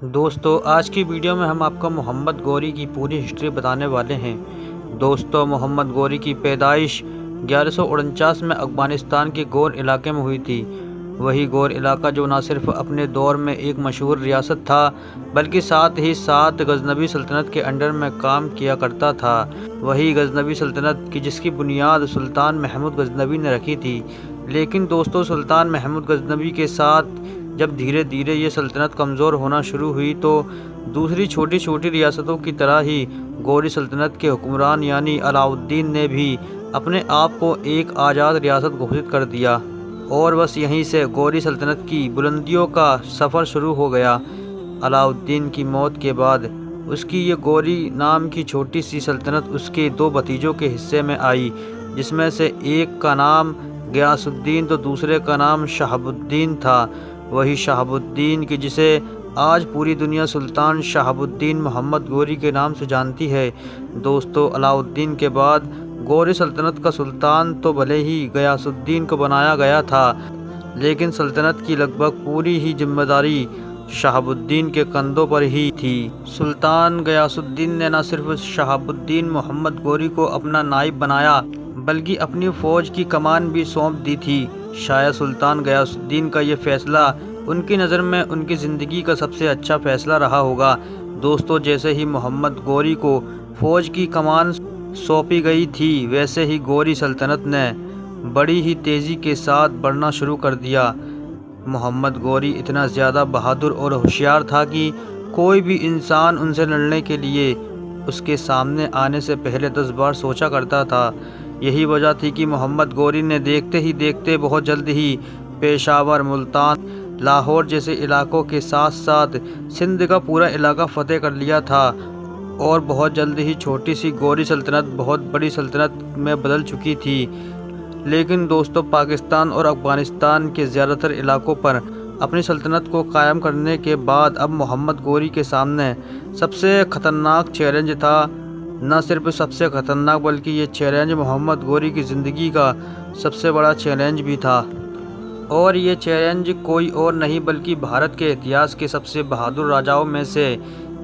दोस्तों आज की वीडियो में हम आपको मोहम्मद गौरी की पूरी हिस्ट्री बताने वाले हैं। दोस्तों मोहम्मद गौरी की पैदाइश 1149 में अफ़गानिस्तान के गौर इलाके में हुई थी। वही गौर इलाका जो न सिर्फ अपने दौर में एक मशहूर रियासत था बल्कि साथ ही साथ गजनबी सल्तनत के अंडर में काम किया करता था। वही गजनबी सल्तनत की जिसकी बुनियाद सुल्तान महमूद गजनबी ने रखी थी। लेकिन दोस्तों सुल्तान महमूद गजनबी के साथ जब धीरे धीरे ये सल्तनत कमज़ोर होना शुरू हुई तो दूसरी छोटी छोटी रियासतों की तरह ही गौरी सल्तनत के हुक्मरान यानी अलाउद्दीन ने भी अपने आप को एक आज़ाद रियासत घोषित कर दिया और बस यहीं से गौरी सल्तनत की बुलंदियों का सफ़र शुरू हो गया। अलाउद्दीन की मौत के बाद उसकी ये गौरी नाम की छोटी सी सल्तनत उसके दो भतीजों के हिस्से में आई, जिसमें से एक का नाम गयासुद्दीन तो दूसरे का नाम शहाबुद्दीन था। वही शहाबुद्दीन की जिसे आज पूरी दुनिया सुल्तान शहाबुद्दीन मोहम्मद गौरी के नाम से जानती है। दोस्तों अलाउद्दीन के बाद गौरी सल्तनत का सुल्तान तो भले ही गयासुद्दीन को बनाया गया था, लेकिन सल्तनत की लगभग पूरी ही जिम्मेदारी शहाबुद्दीन के कंधों पर ही थी। सुल्तान गयासुद्दीन ने न सिर्फ शहाबुद्दीन मोहम्मद गौरी को अपना नायब बनाया बल्कि अपनी फ़ौज की कमान भी सौंप दी थी। शायद सुल्तान गयासुद्दीन का ये फ़ैसला उनकी नज़र में उनकी ज़िंदगी का सबसे अच्छा फ़ैसला रहा होगा। दोस्तों जैसे ही मोहम्मद गौरी को फ़ौज की कमान सौंपी गई थी वैसे ही गौरी सल्तनत ने बड़ी ही तेज़ी के साथ बढ़ना शुरू कर दिया। मोहम्मद गौरी इतना ज़्यादा बहादुर और होशियार था कि कोई भी इंसान उनसे लड़ने के लिए उसके सामने आने से पहले 10 बार सोचा करता था। यही वजह थी कि मोहम्मद गौरी ने देखते ही देखते बहुत जल्द ही पेशावर, मुल्तान, लाहौर जैसे इलाकों के साथ साथ सिंध का पूरा इलाका फ़तेह कर लिया था और बहुत जल्द ही छोटी सी गौरी सल्तनत बहुत बड़ी सल्तनत में बदल चुकी थी। लेकिन दोस्तों पाकिस्तान और अफ़गानिस्तान के ज़्यादातर इलाकों पर अपनी सल्तनत को कायम करने के बाद अब मोहम्मद गौरी के सामने सबसे ख़तरनाक चैलेंज था। न सिर्फ सबसे ख़तरनाक बल्कि ये चैलेंज मोहम्मद गौरी की ज़िंदगी का सबसे बड़ा चैलेंज भी था। और ये चैलेंज कोई और नहीं बल्कि भारत के इतिहास के सबसे बहादुर राजाओं में से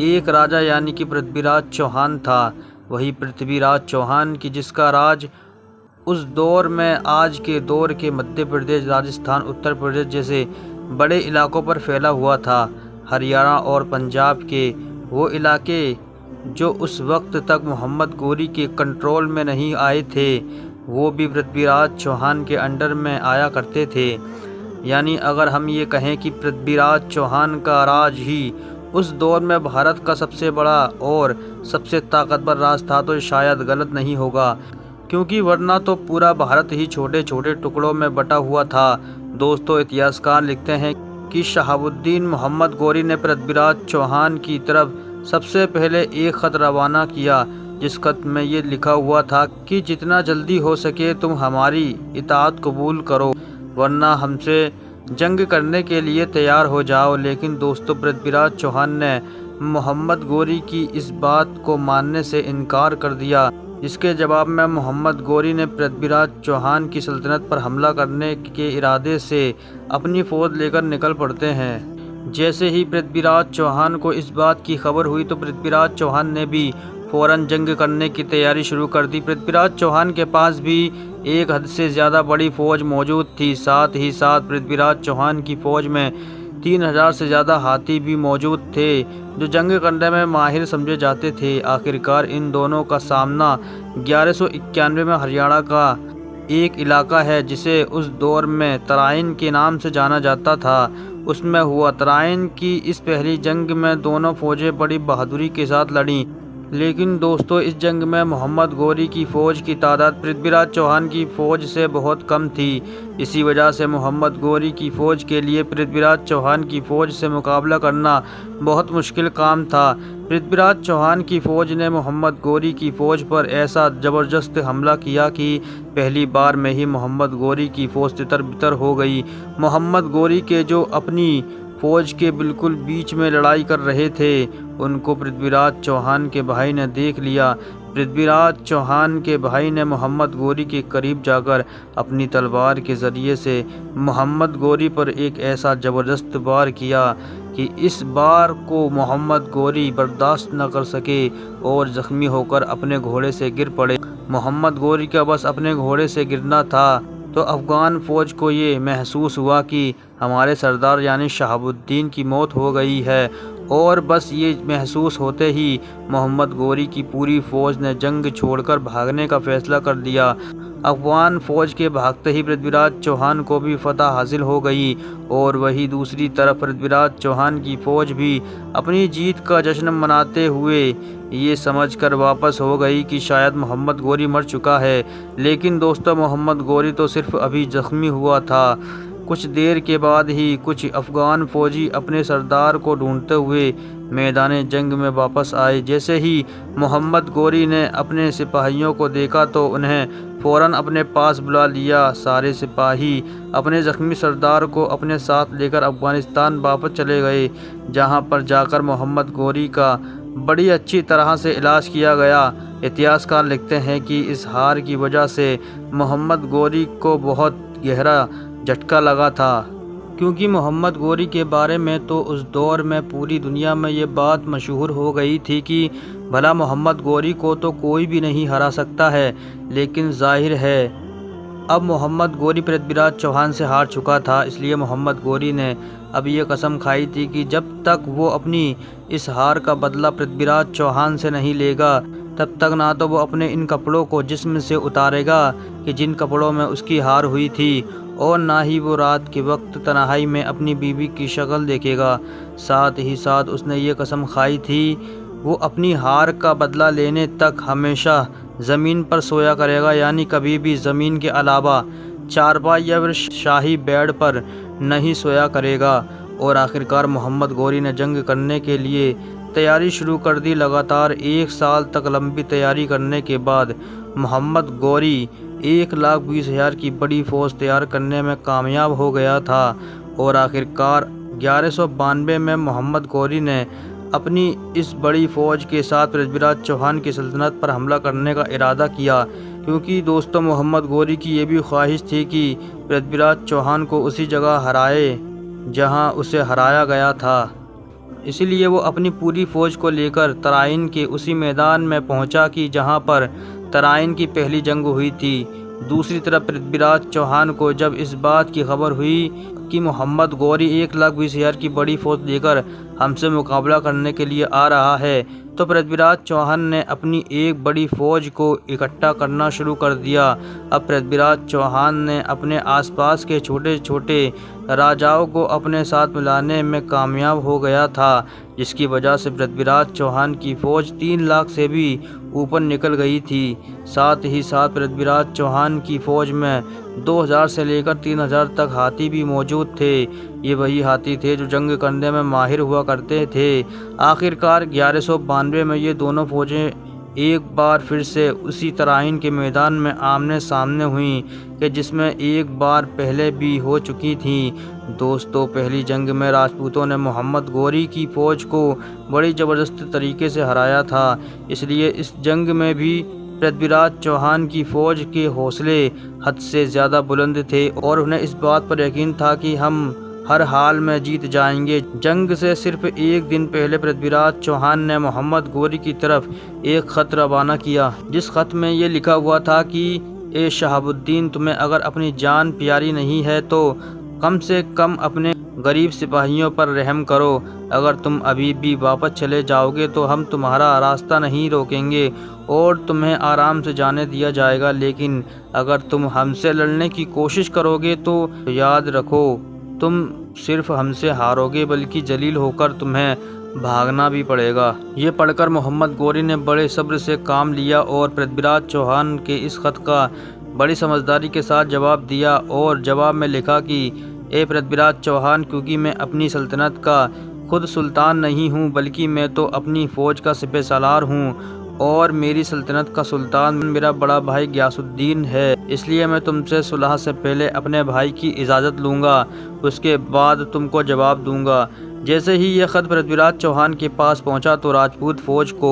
एक राजा यानी कि पृथ्वीराज चौहान था। वही पृथ्वीराज चौहान की जिसका राज उस दौर में आज के दौर के मध्य प्रदेश, राजस्थान, उत्तर प्रदेश जैसे बड़े इलाकों पर फैला हुआ था। हरियाणा और पंजाब के वो इलाके जो उस वक्त तक मोहम्मद गौरी के कंट्रोल में नहीं आए थे वो भी पृथ्वीराज चौहान के अंडर में आया करते थे। यानी अगर हम ये कहें कि पृथ्वीराज चौहान का राज ही उस दौर में भारत का सबसे बड़ा और सबसे ताकतवर राज था तो शायद गलत नहीं होगा, क्योंकि वरना तो पूरा भारत ही छोटे छोटे टुकड़ों में बटा हुआ था। दोस्तों इतिहासकार लिखते हैं कि शहाबुद्दीन मोहम्मद गौरी ने पृथ्वीराज चौहान की तरफ सबसे पहले एक ख़त रवाना किया, जिस ख़त में ये लिखा हुआ था कि जितना जल्दी हो सके तुम हमारी इताअत कबूल करो वरना हमसे जंग करने के लिए तैयार हो जाओ। लेकिन दोस्तों पृथ्वीराज चौहान ने मोहम्मद गौरी की इस बात को मानने से इनकार कर दिया, जिसके जवाब में मोहम्मद गौरी ने पृथ्वीराज चौहान की सल्तनत पर हमला करने के इरादे से अपनी फ़ौज लेकर निकल पड़ते हैं। जैसे ही पृथ्वीराज चौहान को इस बात की खबर हुई तो पृथ्वीराज चौहान ने भी फ़ौरन जंग करने की तैयारी शुरू कर दी। पृथ्वीराज चौहान के पास भी एक हद से ज़्यादा बड़ी फ़ौज मौजूद थी। साथ ही साथ पृथ्वीराज चौहान की फ़ौज में 3000 से ज़्यादा हाथी भी मौजूद थे जो जंग करने में माहिर समझे जाते थे। आखिरकार इन दोनों का सामना 1191 में हरियाणा का एक इलाका है जिसे उस दौर में तराइन के नाम से जाना जाता था, उसमें हुआ। तराइन की इस पहली जंग में दोनों फ़ौजें बड़ी बहादुरी के साथ लड़ीं। लेकिन दोस्तों इस जंग में मोहम्मद गौरी की फ़ौज की तादाद पृथ्वीराज चौहान की फ़ौज से बहुत कम थी। इसी वजह से मोहम्मद गौरी की फ़ौज के लिए पृथ्वीराज चौहान की फ़ौज से मुकाबला करना बहुत मुश्किल काम था। पृथ्वीराज चौहान की फ़ौज ने मोहम्मद गौरी की फ़ौज पर ऐसा ज़बरदस्त हमला किया कि पहली बार में ही मोहम्मद गौरी की फ़ौज तितर-बितर हो गई। मोहम्मद गौरी के जो अपनी फ़ौज के बिल्कुल बीच में लड़ाई कर रहे थे उनको पृथ्वीराज चौहान के भाई ने देख लिया। पृथ्वीराज चौहान के भाई ने मोहम्मद गौरी के करीब जाकर अपनी तलवार के ज़रिए से मोहम्मद गौरी पर एक ऐसा ज़बरदस्त वार किया कि इस बार को मोहम्मद गोरी बर्दाश्त न कर सके और ज़ख्मी होकर अपने घोड़े से गिर पड़े। मोहम्मद गोरी का बस अपने घोड़े से गिरना था तो अफ़गान फ़ौज को ये महसूस हुआ कि हमारे सरदार यानी शहाबुद्दीन की मौत हो गई है, और बस ये महसूस होते ही मोहम्मद गोरी की पूरी फ़ौज ने जंग छोड़कर भागने का फ़ैसला कर दिया। अफ़गान फ़ौज के भागते ही पृथ्वीराज चौहान को भी फतह हासिल हो गई, और वहीं दूसरी तरफ पृथ्वीराज चौहान की फ़ौज भी अपनी जीत का जश्न मनाते हुए ये समझकर वापस हो गई कि शायद मोहम्मद गोरी मर चुका है। लेकिन दोस्तों, मोहम्मद गोरी तो सिर्फ अभी ज़ख्मी हुआ था। कुछ देर के बाद ही कुछ अफ़गान फ़ौजी अपने सरदार को ढूंढते हुए मैदान जंग में वापस आए। जैसे ही मोहम्मद गोरी ने अपने सिपाहियों को देखा तो उन्हें फ़ौरन अपने पास बुला लिया। सारे सिपाही अपने ज़ख्मी सरदार को अपने साथ लेकर अफ़गानिस्तान वापस चले गए, जहां पर जाकर मोहम्मद गोरी का बड़ी अच्छी तरह से इलाज किया गया। इतिहासकार लिखते हैं कि इस हार की वजह से मोहम्मद गोरी को बहुत गहरा झटका लगा था, क्योंकि मोहम्मद गोरी के बारे में तो उस दौर में पूरी दुनिया में ये बात मशहूर हो गई थी कि भला मोहम्मद गोरी को तो कोई भी नहीं हरा सकता है। लेकिन जाहिर है अब मोहम्मद गोरी पृथ्वीराज चौहान से हार चुका था, इसलिए मोहम्मद गोरी ने अब ये कसम खाई थी कि जब तक वो अपनी इस हार का बदला पृथ्वीराज चौहान से नहीं लेगा, तब तक ना तो वो अपने इन कपड़ों को जिस्म से उतारेगा कि जिन कपड़ों में उसकी हार हुई थी, और ना ही वो रात के वक्त तन्हाई में अपनी बीवी की शक्ल देखेगा। साथ ही साथ उसने ये कसम खाई थी वो अपनी हार का बदला लेने तक हमेशा ज़मीन पर सोया करेगा, यानी कभी भी ज़मीन के अलावा चारपाई या फिर शाही बेड पर नहीं सोया करेगा। और आखिरकार मोहम्मद गोरी ने जंग करने के लिए तैयारी शुरू कर दी। लगातार 1 साल तक लंबी तैयारी करने के बाद मोहम्मद गोरी 1,20,000 की बड़ी फ़ौज तैयार करने में कामयाब हो गया था, और आखिरकार 1192 में मोहम्मद गोरी ने अपनी इस बड़ी फ़ौज के साथ पृथ्वीराज चौहान की सल्तनत पर हमला करने का इरादा किया, क्योंकि दोस्तों मोहम्मद गोरी की ये भी ख्वाहिश थी कि पृथ्वीराज चौहान को उसी जगह हराए जहां उसे हराया गया था। इसीलिए वो अपनी पूरी फ़ौज को लेकर तराइन के उसी मैदान में पहुंचा कि जहां पर तराइन की पहली जंग हुई थी। दूसरी तरफ पृथ्वीराज चौहान को जब इस बात की खबर हुई कि मोहम्मद गोरी 1,20,000 की बड़ी फ़ौज लेकर हमसे मुकाबला करने के लिए आ रहा है, तो पृथ्वीराज चौहान ने अपनी एक बड़ी फ़ौज को इकट्ठा करना शुरू कर दिया। अब पृथ्वीराज चौहान ने अपने आसपास के छोटे छोटे राजाओं को अपने साथ मिलाने में कामयाब हो गया था, जिसकी वजह से पृथ्वीराज चौहान की फ़ौज 3 लाख से भी ऊपर निकल गई थी। साथ ही साथ पृथ्वीराज चौहान की फ़ौज में 2,000 से लेकर 3,000 तक हाथी भी मौजूद थे। ये वही हाथी थे जो जंग करने में माहिर हुआ करते थे। आखिरकार 1192 में ये दोनों फ़ौजें एक बार फिर से उसी तराइन के मैदान में आमने सामने हुई कि जिसमें एक बार पहले भी हो चुकी थी। दोस्तों, पहली जंग में राजपूतों ने मोहम्मद गोरी की फ़ौज को बड़ी ज़बरदस्त तरीके से हराया था, इसलिए इस जंग में भी पृथ्वीराज चौहान की फ़ौज के हौसले हद से ज़्यादा बुलंद थे, और उन्हें इस बात पर यकीन था कि हम हर हाल में जीत जाएंगे। जंग से सिर्फ 1 दिन पहले पृथ्वीराज चौहान ने मोहम्मद गोरी की तरफ एक ख़त रवाना किया, जिस ख़त में ये लिखा हुआ था कि ए शहाबुद्दीन, तुम्हें अगर अपनी जान प्यारी नहीं है तो कम से कम अपने गरीब सिपाहियों पर रहम करो। अगर तुम अभी भी वापस चले जाओगे तो हम तुम्हारा रास्ता नहीं रोकेंगे और तुम्हें आराम से जाने दिया जाएगा, लेकिन अगर तुम हमसे लड़ने की कोशिश करोगे तो याद रखो तुम सिर्फ हमसे हारोगे, बल्कि जलील होकर तुम्हें भागना भी पड़ेगा। ये पढ़कर मोहम्मद गोरी ने बड़े सब्र से काम लिया और पृथ्वीराज चौहान के इस खत का बड़ी समझदारी के साथ जवाब दिया, और जवाब में लिखा कि ए पृथ्वीराज चौहान, क्योंकि मैं अपनी सल्तनत का खुद सुल्तान नहीं हूँ, बल्कि मैं तो अपनी फ़ौज का सिपह सालार हूँ, और मेरी सल्तनत का सुल्तान मेरा बड़ा भाई गयासुद्दीन है। इसलिए मैं तुमसे सुलह से पहले अपने भाई की इजाज़त लूँगा, उसके बाद तुमको जवाब दूँगा। जैसे ही ये ख़त पृथ्वीराज चौहान के पास पहुंचा तो राजपूत फौज को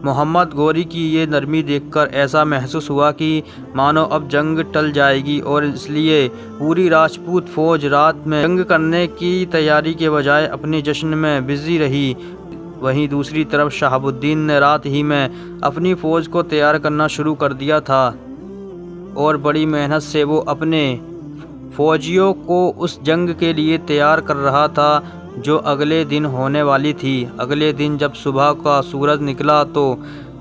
मोहम्मद गौरी की ये नरमी देखकर ऐसा महसूस हुआ कि मानो अब जंग टल जाएगी, और इसलिए पूरी राजपूत फौज रात में जंग करने की तैयारी के बजाय अपने जश्न में बिजी रही। वहीं दूसरी तरफ शहाबुद्दीन ने रात ही में अपनी फ़ौज को तैयार करना शुरू कर दिया था और बड़ी मेहनत से वो अपने फौजियों को उस जंग के लिए तैयार कर रहा था जो अगले दिन होने वाली थी। अगले दिन जब सुबह का सूरज निकला तो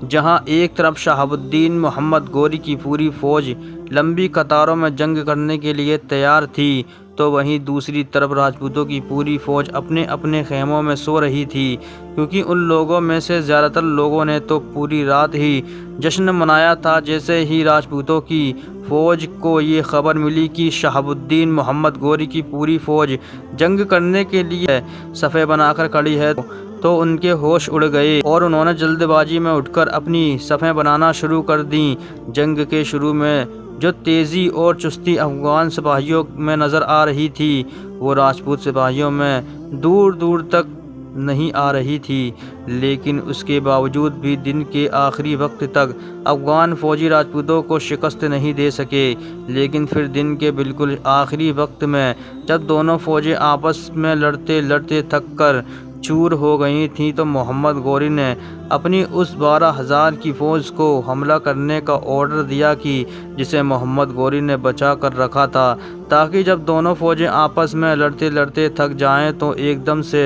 जहां एक तरफ शहाबुद्दीन मोहम्मद गौरी की पूरी फ़ौज लंबी कतारों में जंग करने के लिए तैयार थी, तो वहीं दूसरी तरफ राजपूतों की पूरी फ़ौज अपने अपने खेमों में सो रही थी, क्योंकि उन लोगों में से ज़्यादातर लोगों ने तो पूरी रात ही जश्न मनाया था। जैसे ही राजपूतों की फ़ौज को ये खबर मिली कि शहाबुद्दीन मोहम्मद गौरी की पूरी फ़ौज जंग करने के लिए सफ़े बनाकर खड़ी है, तो उनके होश उड़ गए और उन्होंने जल्दबाजी में उठकर अपनी सफ़ें बनाना शुरू कर दी। जंग के शुरू में जो तेज़ी और चुस्ती अफ़गान सिपाहियों में नज़र आ रही थी, वो राजपूत सिपाहियों में दूर दूर तक नहीं आ रही थी। लेकिन उसके बावजूद भी दिन के आखिरी वक्त तक अफ़गान फ़ौजी राजपूतों को शिकस्त नहीं दे सके। लेकिन फिर दिन के बिल्कुल आखिरी वक्त में जब दोनों फ़ौजें आपस में लड़ते लड़ते थक कर चूर हो गई थीं, तो मोहम्मद गौरी ने अपनी उस 12,000 की फ़ौज को हमला करने का ऑर्डर दिया कि जिसे मोहम्मद गौरी ने बचा कर रखा था, ताकि जब दोनों फ़ौजें आपस में लड़ते लड़ते थक जाएं तो एकदम से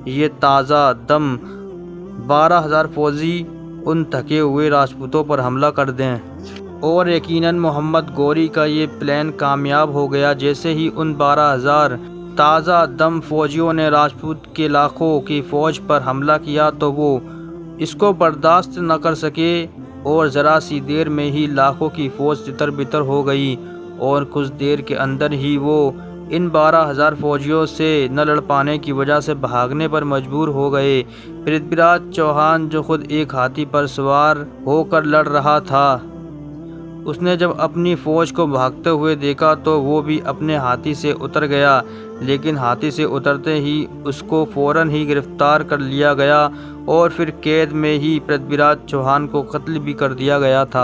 ये ताज़ा दम 12,000 फ़ौजी उन थके हुए राजपूतों पर हमला कर दें। और यकीनन मोहम्मद गौरी का ये प्लान कामयाब हो गया। जैसे ही उन 12,000 ताज़ा दम फौजियों ने राजपूत के लाखों की फ़ौज पर हमला किया, तो वो इसको बर्दाश्त न कर सके और ज़रा सी देर में ही लाखों की फ़ौज तितर बितर हो गई और कुछ देर के अंदर ही वो इन 12,000 फौजियों से न लड़ पाने की वजह से भागने पर मजबूर हो गए। पृथ्वीराज चौहान, जो खुद एक हाथी पर सवार होकर लड़ रहा था, उसने जब अपनी फ़ौज को भागते हुए देखा तो वो भी अपने हाथी से उतर गया। लेकिन हाथी से उतरते ही उसको फ़ौरन ही गिरफ्तार कर लिया गया और फिर कैद में ही पृथ्वीराज चौहान को कत्ल भी कर दिया गया था।